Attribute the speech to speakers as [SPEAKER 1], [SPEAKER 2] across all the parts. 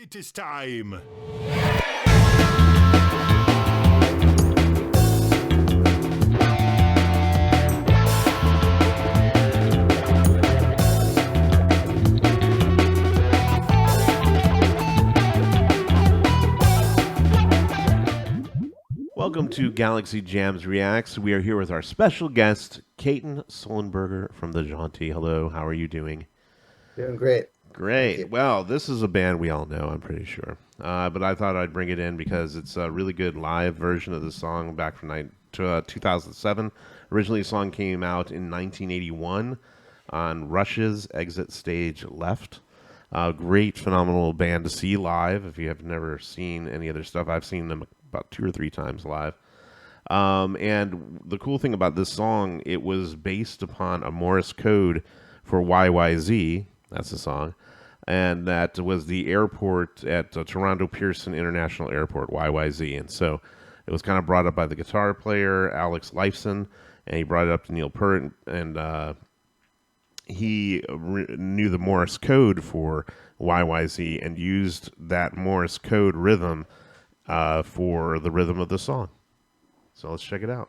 [SPEAKER 1] It is time.
[SPEAKER 2] Welcome to Galaxy Jams Reacts. We are here with our special guest, Caton Sollenberger from the Jauntee. Hello, how are you doing?
[SPEAKER 3] Doing great.
[SPEAKER 2] Great. Well, this is a band we all know, I'm pretty sure. But I thought I'd bring it in because it's a really good live version of the song back from 2007. Originally, the song came out in 1981 on Rush's Exit Stage Left. Great, phenomenal band to see live. If you have never seen any of their stuff, I've seen them about 2 or 3 times live. And the cool thing about this song, it was based upon a Morse code for YYZ. That's the song. And that was the airport at Toronto Pearson International Airport, YYZ. And so it was kind of brought up by the guitar player, Alex Lifeson, and he brought it up to Neil Peart, and he knew the Morse code for YYZ and used that Morse code rhythm for the rhythm of the song. So let's check it out.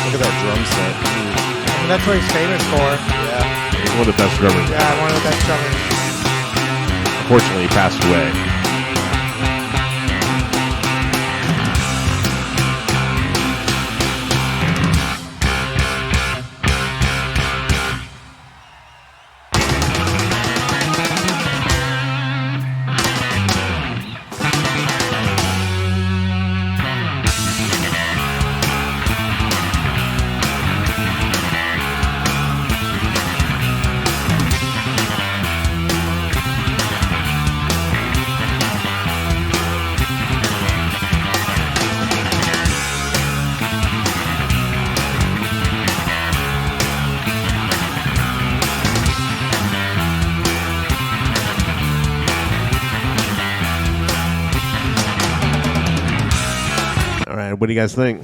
[SPEAKER 4] Look at that drum set.
[SPEAKER 5] And that's what he's famous for.
[SPEAKER 4] Yeah.
[SPEAKER 2] He's one of the best drummers.
[SPEAKER 5] Yeah, one of the best drummers.
[SPEAKER 2] Unfortunately, he passed away. All right, what do you guys think?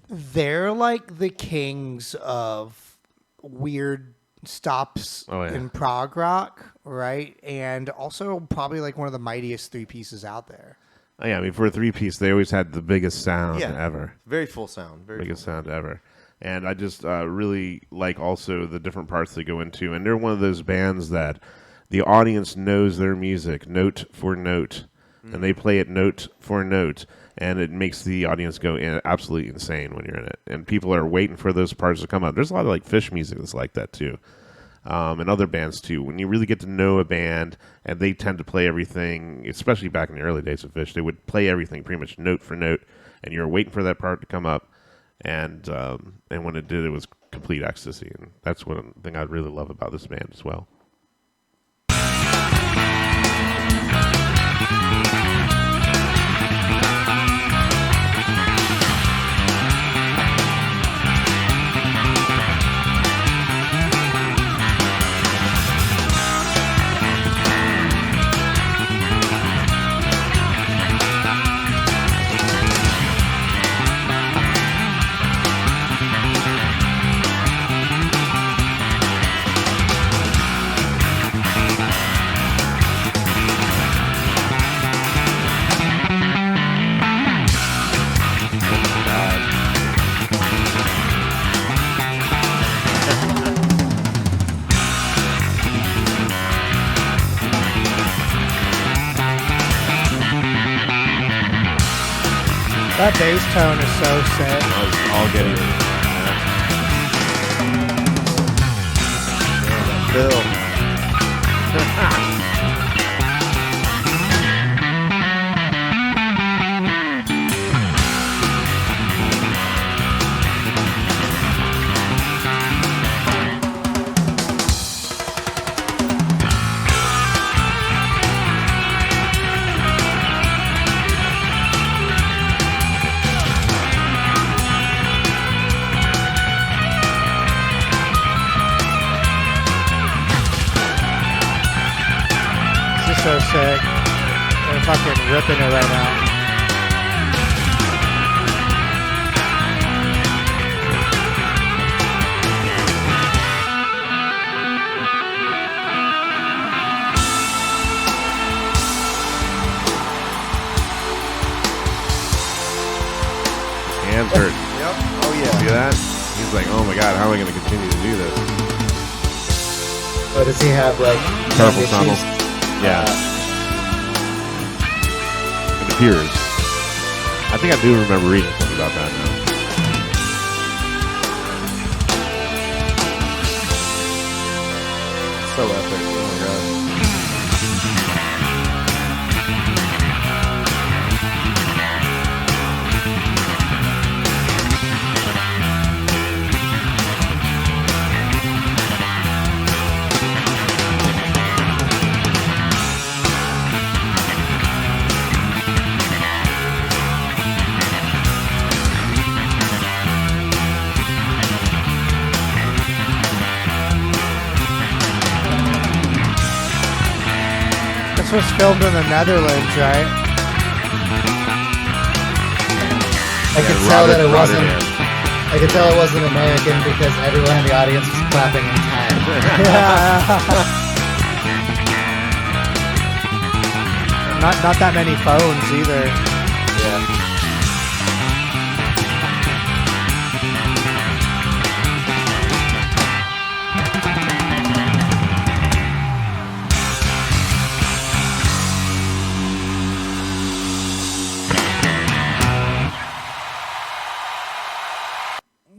[SPEAKER 5] They're like the kings of weird stops in prog rock, right? And also probably like one of the mightiest 3 pieces out there.
[SPEAKER 2] Oh, yeah, I mean, for a 3-piece, they always had the biggest sound ever.
[SPEAKER 4] Very full sound.
[SPEAKER 2] Biggest sound ever. And I just really like also the different parts they go into. And they're one of those bands that the audience knows their music note for note. And they play it note for note. And it makes the audience go absolutely insane when you're in it. And people are waiting for those parts to come out. There's a lot of like Fish music that's like that too. And other bands too. When you really get to know a band and they tend to play everything, especially back in the early days of Fish, they would play everything pretty much note for note. And you're waiting for that part to come up. And when it did, it was complete ecstasy. And that's one thing I really love about this band as well.
[SPEAKER 5] That bass tone is so sick.
[SPEAKER 2] I'll get it.
[SPEAKER 4] Bill.
[SPEAKER 5] so sick. They're fucking ripping it right now.
[SPEAKER 2] Hands hurt.
[SPEAKER 4] Yep. Oh yeah.
[SPEAKER 2] See that? He's like, oh my god, how am I going to continue to do this?
[SPEAKER 1] Oh, does he have like
[SPEAKER 2] Carpal tunnel.
[SPEAKER 1] issues?
[SPEAKER 2] Yeah. It appears. I think I do remember reading something about that now.
[SPEAKER 4] So epic. Oh my god.
[SPEAKER 5] This was filmed in the Netherlands, right?
[SPEAKER 1] I could tell that it wasn't. I could tell it wasn't American because everyone in the audience was clapping in time.
[SPEAKER 5] Not that many phones either.
[SPEAKER 1] Yeah.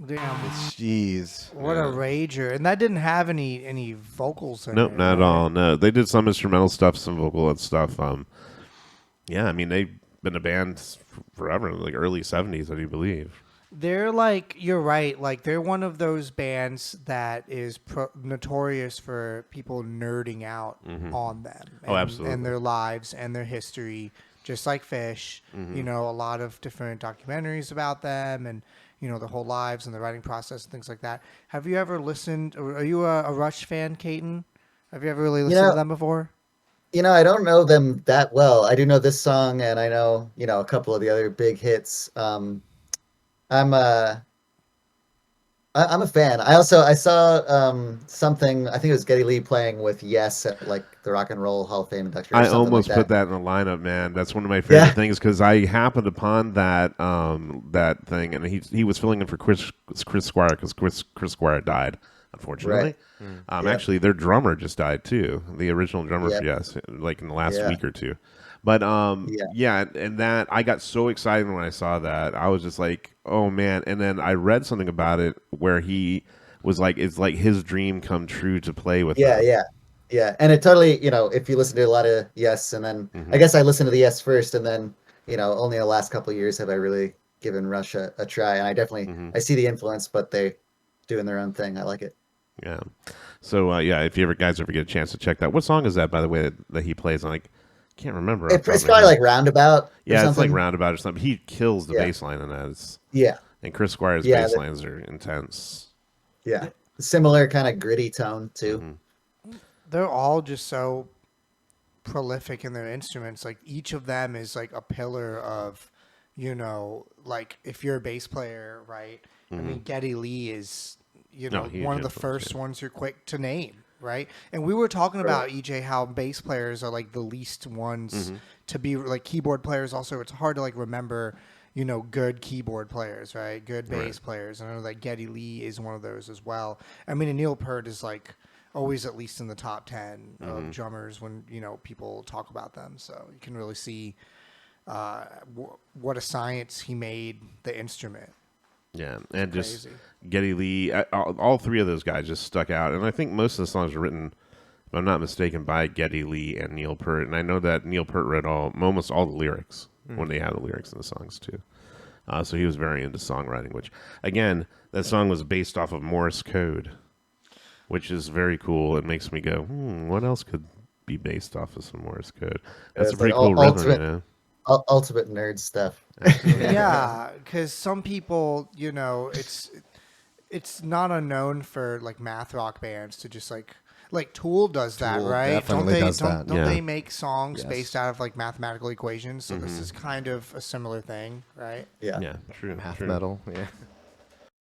[SPEAKER 5] Damn.
[SPEAKER 4] Jeez.
[SPEAKER 5] What a rager. And that didn't have any vocals in
[SPEAKER 2] Nope,
[SPEAKER 5] it.
[SPEAKER 2] not at
[SPEAKER 5] right?
[SPEAKER 2] all. No, they did some instrumental stuff, some vocal and stuff. Yeah, I mean they've been a band forever, like early '70s, I do believe.
[SPEAKER 5] They're like, you're right. Like, they're one of those bands that is notorious for people nerding out on them.
[SPEAKER 2] Oh, absolutely.
[SPEAKER 5] And their lives and their history, just like Fish. You know, a lot of different documentaries about them and, you know, their whole lives and the writing process and things like that. Have you ever listened? Are you a Rush fan, Caton? Have you ever really listened to them before?
[SPEAKER 1] You know, I don't know them that well. I do know this song, and I know, you know, a couple of the other big hits. I'm a fan. I saw something. I think it was Geddy Lee playing with Yes at like the Rock and Roll Hall of Fame induction.
[SPEAKER 2] I almost put that in the lineup, man. That's one of my favorite things because I happened upon that that thing, and he was filling in for Chris Squire because Chris Squire died, unfortunately.
[SPEAKER 1] Right.
[SPEAKER 2] Actually, their drummer just died too. The original drummer for Yes, like in the last week or two. But yeah, and that I got so excited when I saw that. I was just like, oh man. And then I read something about it where he was like, it's like his dream come true to play with them.
[SPEAKER 1] Yeah. And it totally, you know, if you listen to a lot of Yes, and then I guess I listened to the Yes first, and then, you know, only the last couple of years have I really given Rush a try. And I definitely I see the influence, but they doing their own thing. I like it.
[SPEAKER 2] Yeah. So yeah, if you guys ever get a chance to check that, what song is that, by the way, that he plays? Like, can't remember.
[SPEAKER 1] It's probably like Roundabout.
[SPEAKER 2] Yeah, it's like Roundabout or something. He kills the bass line in that. And Chris Squire's bass lines are intense.
[SPEAKER 1] Yeah. Similar kind of gritty tone too.
[SPEAKER 5] They're all just so prolific in their instruments. Like, each of them is like a pillar of, you know, like if you're a bass player, right? I mean, Geddy Lee is, you know, one of the first ones you're quick to name. Right. And we were talking about, EJ, how bass players are like the least ones to be like keyboard players. Also, it's hard to like remember, you know, good keyboard players, right? Good bass players. I know that Geddy Lee is one of those as well. I mean, and Neil Peart is like always at least in the top 10 of drummers when, you know, people talk about them. So you can really see what a science he made the instrument.
[SPEAKER 2] Yeah, and just Geddy Lee, all three of those guys just stuck out. And I think most of the songs were written, if I'm not mistaken, by Geddy Lee and Neil Peart. And I know that Neil Peart read almost all the lyrics when they had the lyrics in the songs too. So he was very into songwriting, which, again, that song was based off of Morse code, which is very cool. It makes me go, what else could be based off of some Morse code? That's a pretty cool rhythm, you know?
[SPEAKER 1] Ultimate nerd stuff.
[SPEAKER 5] Yeah, because some people, you know, it's not unknown for like math rock bands to just like Like Tool does that,
[SPEAKER 4] Tool
[SPEAKER 5] right?
[SPEAKER 4] definitely does that.
[SPEAKER 5] Don't
[SPEAKER 2] Yeah.
[SPEAKER 5] they make songs
[SPEAKER 4] Yes.
[SPEAKER 5] based out of like mathematical equations? So this is kind of a similar thing, right?
[SPEAKER 1] Yeah.
[SPEAKER 2] Yeah, true.
[SPEAKER 4] Math
[SPEAKER 2] true.
[SPEAKER 4] metal. Yeah.